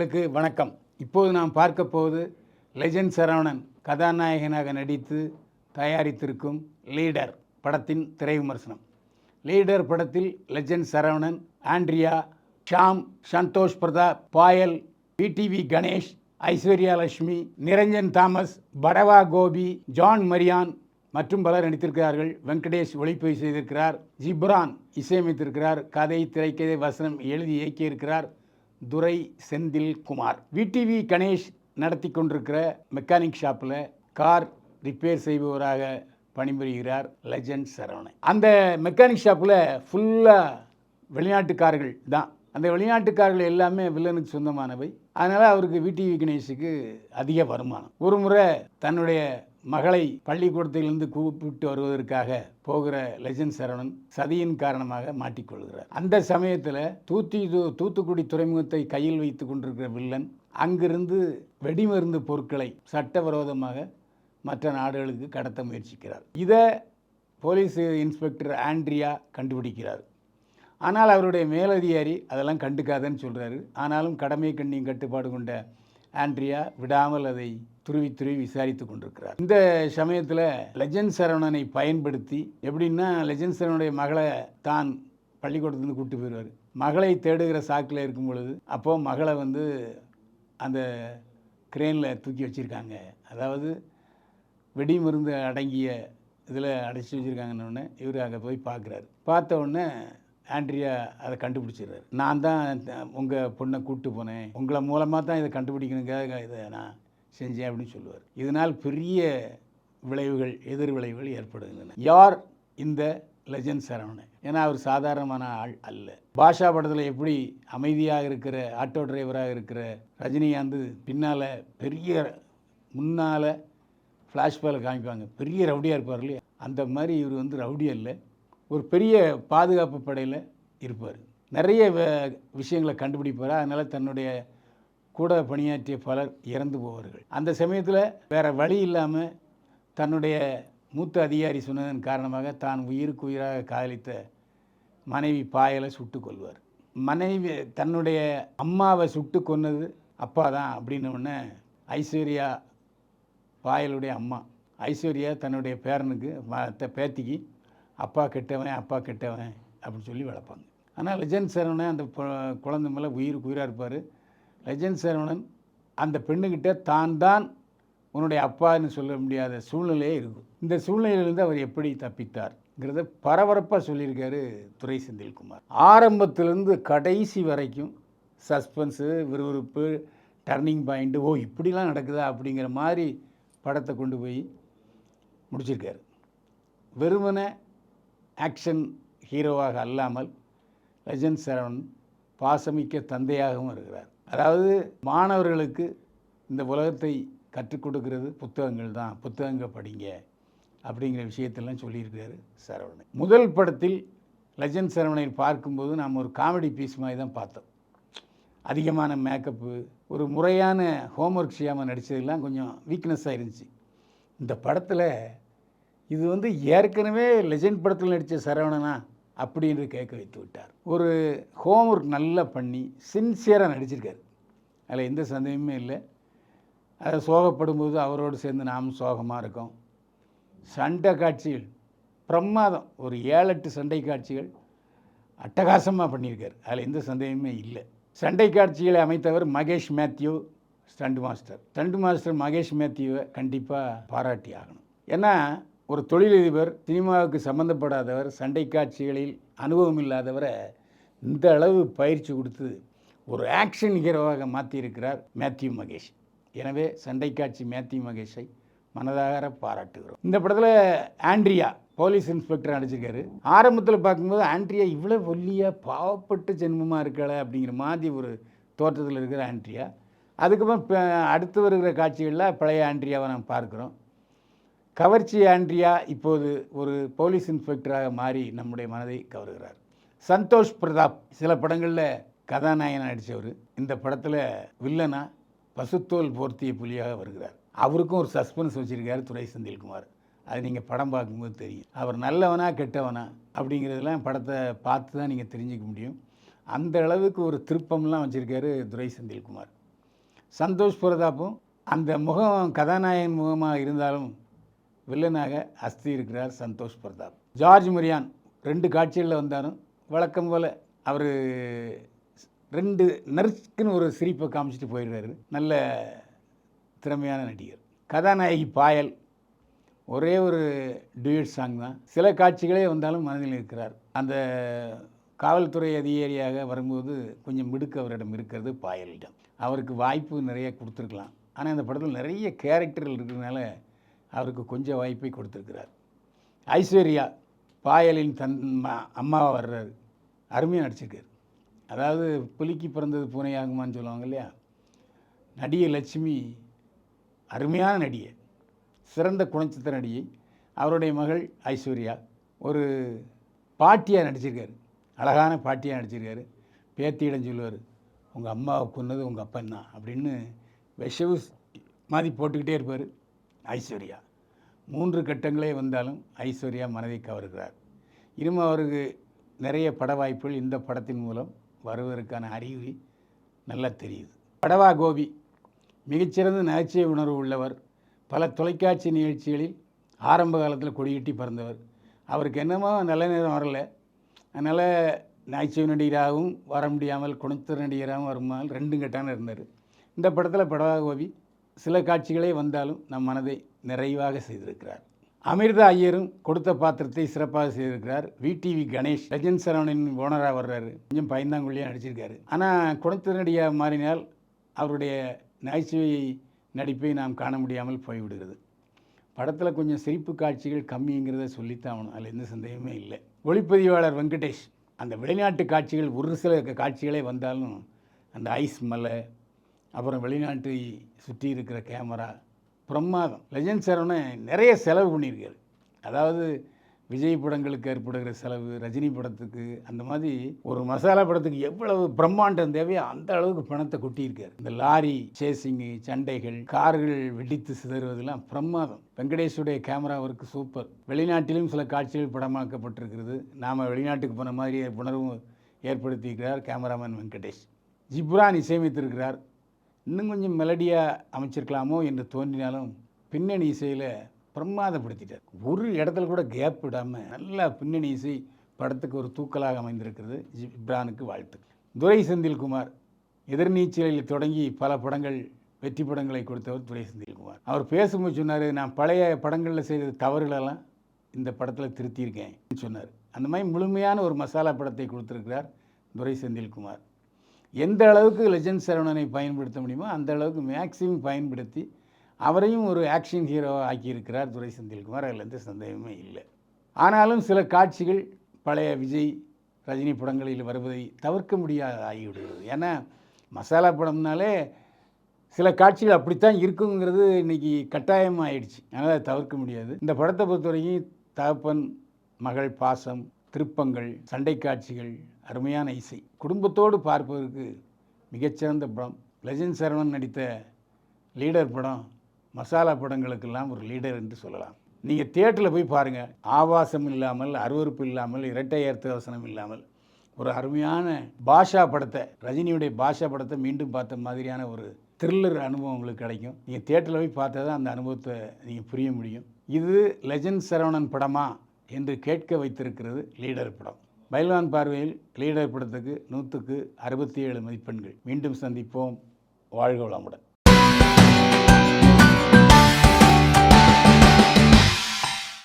நேயர்களுக்கு வணக்கம். இப்போது நாம் பார்க்க போவது லெஜண்ட் சரவணன் கதாநாயகனாக நடித்து தயாரித்திருக்கும் லீடர் படத்தின் திரை விமர்சனம். லீடர் படத்தில் legend Saravanan, Andrea, Shaam, Santhosh Prathap, Payal, VTV Ganesh, Aishwarya Lakshmi, Niranjan Thomas, Badava Gopi, John Marian மற்றும் பலர் நடித்திருக்கிறார்கள். வெங்கடேஷ் ஒளிப்பதிவு செய்திருக்கிறார். ஜிப்ரான் இசையமைத்திருக்கிறார். கதை, திரைக்கதை, வசனம் எழுதி இயக்கியிருக்கிறார் துரை செந்தில் குமார். விடிவி கணேஷ் நடத்தி கொண்டிருக்கிற மெக்கானிக் ஷாப்பில் கார் ரிப்பேர் செய்பவராக பணிபுரிகிறார் லெஜண்ட் சரவணன். அந்த மெக்கானிக் ஷாப்பில் ஃபுல்லாக வெளிநாட்டுக்காரர்கள் தான். அந்த வெளிநாட்டுக்காரர்கள் எல்லாமே வில்லனுக்கு சொந்தமானவை. அதனால் அவருக்கு விடிவி கணேஷுக்கு அதிக வருமானம். ஒரு முறை தன்னுடைய மகளை பள்ளிக்கூடத்திலிருந்து கூப்பிட்டு வருவதற்காக போகிற லெஜண்ட் சரவணன் சதியின் காரணமாக மாட்டிக்கொள்கிறார். அந்த சமயத்தில் தூத்துக்குடி துறைமுகத்தை கையில் வைத்து கொண்டிருக்கிற வில்லன் அங்கிருந்து வெடிமருந்து பொருட்களை சட்டவிரோதமாக மற்ற நாடுகளுக்கு கடத்த முயற்சிக்கிறார். இதை போலீஸ் இன்ஸ்பெக்டர் ஆண்ட்ரியா கண்டுபிடிக்கிறார். ஆனால் அவருடைய மேலதிகாரி அதெல்லாம் கண்டுக்காதன்னு சொல்கிறாரு. ஆனாலும் கடமை கண்ணியும் கட்டுப்பாடு கொண்ட ஆண்ட்ரியா விடாமல் அதை துருவி விசாரித்து கொண்டிருக்கிறார். இந்த சமயத்தில் லெஜண்ட் சரவணனை பயன்படுத்தி எப்படின்னா, லெஜண்ட் சரவனுடைய மகளை தான் பள்ளிக்கூடத்துலேருந்து கூப்பிட்டு போயிடுவார். மகளை தேடுகிற சாக்கில் இருக்கும் பொழுது அப்போது மகளை அந்த கிரேனில் தூக்கி வச்சுருக்காங்க. அதாவது வெடி மருந்து அடங்கிய இதில் அடைச்சி வச்சுருக்காங்கன்னு இவர் அங்கே போய் பார்க்குறாரு. பார்த்த உடனே ஆண்ட்ரியா அதை கண்டுபிடிச்சிடுறாரு. நான் தான் உங்கள் பொண்ணை கூப்பிட்டு போனேன், உங்களை மூலமாக தான் இதை கண்டுபிடிக்கணுங்காக இதை நான் செஞ்சேன் அப்படின்னு சொல்லுவார். இதனால் பெரிய விளைவுகள், எதிர் விளைவுகள் ஏற்படுகின்றன. யார் இந்த லெஜண்ட் சரவணன்? ஏன்னா அவர் சாதாரணமான ஆள் அல்ல. பாஷா படத்தில் எப்படி அமைதியாக இருக்கிற ஆட்டோ டிரைவராக இருக்கிற ரஜினிகாந்த் பின்னால் பெரிய முன்னால் ஃப்ளாஷ்பேக்கில் காமிப்பாங்க, பெரிய ரவுடியாக இருப்பார் இல்லையா, அந்த மாதிரி இவர் ரவுடி அல்ல, ஒரு பெரிய பாதுகாப்பு படையில் இருப்பார். நிறைய விஷயங்களை கண்டுபிடிப்பார். அதனால் தன்னுடைய கூட பணியாற்றிய பலர் இறந்து போவார்கள். அந்த சமயத்தில் வேறு வழி இல்லாமல் தன்னுடைய மூத்த அதிகாரி சொன்னதன் காரணமாக தான் உயிருக்கு உயிராக காதலித்த மனைவி பாயலை சுட்டு கொள்வார். மனைவி தன்னுடைய அம்மாவை சுட்டு கொன்னது அப்பா தான் அப்படின்னோடனே ஐஸ்வர்யா, பாயலுடைய அம்மா ஐஸ்வர்யா தன்னுடைய பேரனுக்கு பேத்திக்கு அப்பா கெட்டவன் அப்படின்னு சொல்லி வளர்ப்பாங்க. ஆனால் லெஜண்ட் சரவணன் அந்த குழந்தை மேலே உயிருக்கு உயிராக இருப்பார். லெஜண்ட் சரவணன் அந்த பெண்ணுக்கிட்ட தான் உன்னுடைய அப்பான்னு சொல்ல முடியாத சூழ்நிலையே இருக்கும். இந்த சூழ்நிலையிலிருந்து அவர் எப்படி தப்பித்தார்ங்கிறத பரபரப்பாக சொல்லியிருக்காரு துரை செந்தில்குமார். ஆரம்பத்திலேருந்து கடைசி வரைக்கும் சஸ்பென்ஸு, விறுவிறுப்பு, டர்னிங் பாயிண்ட்டு, இப்படிலாம் நடக்குதா அப்படிங்கிற மாதிரி படத்தை கொண்டு போய் முடிச்சிருக்காரு. வெறுமனே ஆக்ஷன் ஹீரோவாக அல்லாமல் லெஜண்ட் சரவணன் பாசமிக்க தந்தையாகவும் இருக்கிறார். அதாவது மாணவர்களுக்கு இந்த உலகத்தை கற்றுக் கொடுக்கறது புத்தகங்கள் தான், புத்தகங்கள் படிங்க அப்படிங்கிற விஷயத்தெல்லாம் சொல்லியிருக்கிறாரு சரவணன். முதல் படத்தில் லெஜண்ட் சரவணனை பார்க்கும்போது நாம் ஒரு காமெடி பீஸ் மாதிரி தான் பார்த்தோம். அதிகமான மேக்கப்பு, ஒரு முறையான ஹோம்ஒர்க் செய்யாமல் நடித்ததெல்லாம் கொஞ்சம் வீக்னஸாக இருந்துச்சு. இந்த படத்தில் இது ஏற்கனவே லெஜண்ட் படத்தில் நடித்த சரவணனா அப்படின்னு கேட்க வைத்து விட்டார். ஒரு ஹோம்ஒர்க் நல்லா பண்ணி சின்சியராக நடிச்சிருக்காரு. அதில் எந்த சந்தேகமே இல்லை. அதை சோகப்படும்போது அவரோடு சேர்ந்து நாமும் சோகமாக இருக்கோம். சண்டை காட்சிகள் பிரமாதம், ஒரு 7-8 சண்டை காட்சிகள் அட்டகாசமாக பண்ணியிருக்கார். அதில் எந்த சந்தேகமே இல்லை. சண்டை காட்சிகளை அமைத்தவர் Mahesh Mathew, stunt master Mahesh மேத்யூவை கண்டிப்பாக பாராட்டி ஆகணும். ஏன்னா ஒரு தொழிலதிபர், சினிமாவுக்கு சம்மந்தப்படாதவர், சண்டை காட்சிகளில் அனுபவம் இல்லாதவரை இந்த அளவு பயிற்சி கொடுத்து ஒரு ஆக்ஷன் ஹீரோவாக மாற்றியிருக்கிறார் மேத்யூ மகேஷ். எனவே சண்டை காட்சி மேத்யூ மகேஷை மனதார பாராட்டுகிறோம். இந்த படத்தில் ஆண்ட்ரியா போலீஸ் இன்ஸ்பெக்டர் நடிச்சிருக்காரு. ஆரம்பத்தில் பார்க்கும்போது ஆண்ட்ரியா இவ்வளோ ஒல்லியாக பாவப்பட்டு ஜென்மமாக இருக்கலை அப்படிங்கிற மாதிரி ஒரு தோற்றத்தில் இருக்கிற ஆண்ட்ரியா. அதுக்கப்புறம் அடுத்து வருகிற காட்சிகளில் பழைய ஆண்ட்ரியாவை நாம் பார்க்குறோம். கவர்ச்சி ஆண்ட்ரியா இப்போது ஒரு போலீஸ் இன்ஸ்பெக்டராக மாறி நம்முடைய மனதை கவருகிறார். சந்தோஷ் பிரதாப் சில படங்களில் கதாநாயகன் நடித்தவர். இந்த படத்தில் வில்லனா பசுத்தோல் போர்த்திய புலியாக வருகிறார். அவருக்கும் ஒரு சஸ்பென்ஸ் வச்சுருக்காரு துரை செந்தில்குமார். அது நீங்கள் படம் பார்க்கும்போது தெரியும். அவர் நல்லவனா கெட்டவனா அப்படிங்கிறதெல்லாம் படத்தை பார்த்து தான் நீங்கள் தெரிஞ்சிக்க முடியும். அந்த அளவுக்கு ஒரு திருப்பம்லாம் வச்சுருக்காரு துரை செந்தில்குமார். சந்தோஷ் பிரதாப்பும் அந்த முகம் கதாநாயகன் முகமாக இருந்தாலும் வில்லனாக அஸ்தி இருக்கிறார் சந்தோஷ் பிரதாப். ஜார்ஜ் மரியான் 2 காட்சிகளில் வந்தாலும் வழக்கம் போல் அவர் 2 நர்ஸ்க்குன்னு ஒரு சிரிப்பை காமிச்சிட்டு போயிடுறாரு. நல்ல திறமையான நடிகர். கதாநாயகி பாயல் ஒரே ஒரு டியூட் சாங் தான். சில காட்சிகளே வந்தாலும் மனதில் இருக்கிறார். அந்த காவல்துறை அதிகாரியாக வரும்போது கொஞ்சம் மிடுக்கு அவரிடம் இருக்கிறது பாயலிடம். அவருக்கு வாய்ப்பு நிறைய கொடுத்துருக்கலாம். ஆனால் இந்த படத்தில் நிறைய கேரக்டர்கள் இருக்கிறதுனால அவருக்கு கொஞ்சம் வாய்ப்பை கொடுத்துருக்கிறார். ஐஸ்வர்யா பாயலின் அம்மாவாக வர்றாரு. அருமையாக நடிச்சிருக்கார். அதாவது புலிக்கு பிறந்தது பூனை ஆகுமான்னு சொல்லுவாங்க இல்லையா, நடிகை லட்சுமி அருமையான நடிகை, சிறந்த குணச்சித்திர நடிகை. அவருடைய மகள் ஐஸ்வர்யா ஒரு பாட்டியாக நடிச்சிருக்காரு. அழகான பாட்டியாக நடிச்சிருக்காரு. பேத்தியிடம் சொல்லுவார், உங்கள் அம்மாவை கொன்னது உங்கள் அப்பன் தான் அப்படின்னு விஷவு மாதிரி போட்டுக்கிட்டே இருப்பார். ஐஸ்வர்யா 3 கட்டங்களே வந்தாலும் ஐஸ்வர்யா மனதை கவர்கிறார். இனிமே அவருக்கு நிறைய பட வாய்ப்புகள் இந்த படத்தின் மூலம் வருவதற்கான அறிகுறி நல்லா தெரியுது. படவா கோபி மிகச்சிறந்த நகைச்சுவை உணர்வு உள்ளவர். பல தொலைக்காட்சி நிகழ்ச்சிகளில் ஆரம்ப காலத்தில் கொடிகட்டி பறந்தவர். அவருக்கு என்னமோ நல்ல நேரம் வரல, அதனால் நகைச்சுவை நடிகராகவும் வர முடியாமல் குணச்சித்திர நடிகராகவும் வருமானால் 2 கட்டான இருந்தார். இந்த படத்தில் படவா கோபி சில காட்சிகளே வந்தாலும் நம் மனதை நிறைவாக செய்திருக்கிறார். அமிர்தா ஐயரும் கொடுத்த பாத்திரத்தை சிறப்பாக செய்திருக்கிறார். விடிவி கணேஷ் லெஜண்ட் சரவணன் ஓனராக வர்றாரு. கொஞ்சம் பயந்தாங்குள்ளியாக நடிச்சிருக்காரு. ஆனால் குணச்சித்திர நடிகராக மாறினால் அவருடைய நகைச்சுவை நடிப்பை நாம் காண முடியாமல் போய்விடுகிறது. படத்தில் கொஞ்சம் சிரிப்பு காட்சிகள் கம்மிங்கிறத சொல்லித்தான் ஆகணும், அதில் எந்த சந்தேகமே இல்லை. ஒளிப்பதிவாளர் வெங்கடேஷ் அந்த வெளிநாட்டு காட்சிகள் ஒரு சில காட்சிகளே வந்தாலும் அந்த ஐஸ் மலை, அப்புறம் வெளிநாட்டை சுற்றி இருக்கிற கேமரா பிரமாதம். லெஜண்ட் சரவணன் நிறைய செலவு பண்ணியிருக்காரு. அதாவது விஜய் படங்களுக்கு ஏற்படுகிற செலவு, ரஜினி படத்துக்கு, அந்த மாதிரி ஒரு மசாலா படத்துக்கு எவ்வளவு பிரம்மாண்டம் தேவையோ அந்த அளவுக்கு பணத்தை கொட்டியிருக்காரு. இந்த லாரி சேசிங்கு, சண்டைகள், கார்கள் வெடித்து சிதறுவதெல்லாம் பிரமாதம். வெங்கடேஷுடைய கேமரா ஒர்க்கு சூப்பர். வெளிநாட்டிலும் சில காட்சிகள் படமாக்கப்பட்டிருக்கிறது. நாம் வெளிநாட்டுக்கு போன மாதிரி உணர்வும் ஏற்படுத்தியிருக்கிறார் கேமராமேன் வெங்கடேஷ். ஜிப்ரான் இசையமைத்திருக்கிறார். இன்னும் கொஞ்சம் மெலடியாக அமைச்சிருக்கலாமோ என்று தோன்றினாலும் பின்னணி இசையில் பிரமாதப்படுத்திட்டார். ஒரு இடத்துல கூட கேப் விடாமல் நல்லா பின்னணி இசை படத்துக்கு ஒரு தூக்கலாக அமைந்திருக்கிறது. ஜிப்ரானுக்கு வாழ்த்து. துரை செந்தில்குமார் எதிர்நீச்சலில் தொடங்கி பல படங்கள் வெற்றி படங்களை கொடுத்தவர் துரை செந்தில்குமார். அவர் பேசும்போது சொன்னார், நான் பழைய படங்களில் செய்த தவறுகளெல்லாம் இந்த படத்தில் திருத்தியிருக்கேன் சொன்னார். அந்த மாதிரி முழுமையான ஒரு மசாலா படத்தை கொடுத்துருக்கிறார் துரை செந்தில்குமார். எந்த அளவுக்கு லெஜண்ட் சரவணனை பயன்படுத்த முடியுமோ அந்த அளவுக்கு மேக்ஸிமம் பயன்படுத்தி அவரையும் ஒரு ஆக்ஷன் ஹீரோவாக ஆக்கியிருக்கிறார் துரை செந்தில்குமார். அதில் எந்த சந்தேகமே இல்லை. ஆனாலும் சில காட்சிகள் பழைய விஜய் ரஜினி படங்களில் வருவதை தவிர்க்க முடியாத ஆகிவிடுகிறது. ஏன்னா மசாலா படம்னாலே சில காட்சிகள் அப்படித்தான் இருக்குங்கிறது இன்றைக்கி கட்டாயமாக ஆயிடுச்சு. அதனால் அதை தவிர்க்க முடியாது. இந்த படத்தை பொறுத்தவரைக்கும் தகப்பன் மகள் பாசம், திருப்பங்கள், சண்டை காட்சிகள், அருமையான இசை, குடும்பத்தோடு பார்ப்பதற்கு மிகச்சிறந்த படம். லெஜண்ட் சரவணன் நடித்த லீடர் படம் மசாலா படங்களுக்கெல்லாம் ஒரு லீடர் என்று சொல்லலாம். நீங்கள் தியேட்டரில் போய் பாருங்கள். ஆபாசம் இல்லாமல், அருவருப்பு இல்லாமல், இரட்டை அர்த்த வசனம் இல்லாமல் ஒரு அருமையான பாஷா படத்தை, ரஜினியுடைய பாஷா படத்தை மீண்டும் பார்த்த மாதிரியான ஒரு த்ரில்லர் அனுபவம் உங்களுக்கு கிடைக்கும். நீங்கள் தியேட்டரில் போய் பார்த்தா தான் அந்த அனுபவத்தை நீங்கள் புரிய முடியும். இது லெஜண்ட் சரவணன் படமா என்று கேட்க வைத்திருக்கிறது லீடர் படம். பைல்வான் பார்வையில் லீடர் படத்துக்கு 100க்கு 67 மதிப்பெண்கள். மீண்டும் சந்திப்போம். வாழ்க வளமுடன்.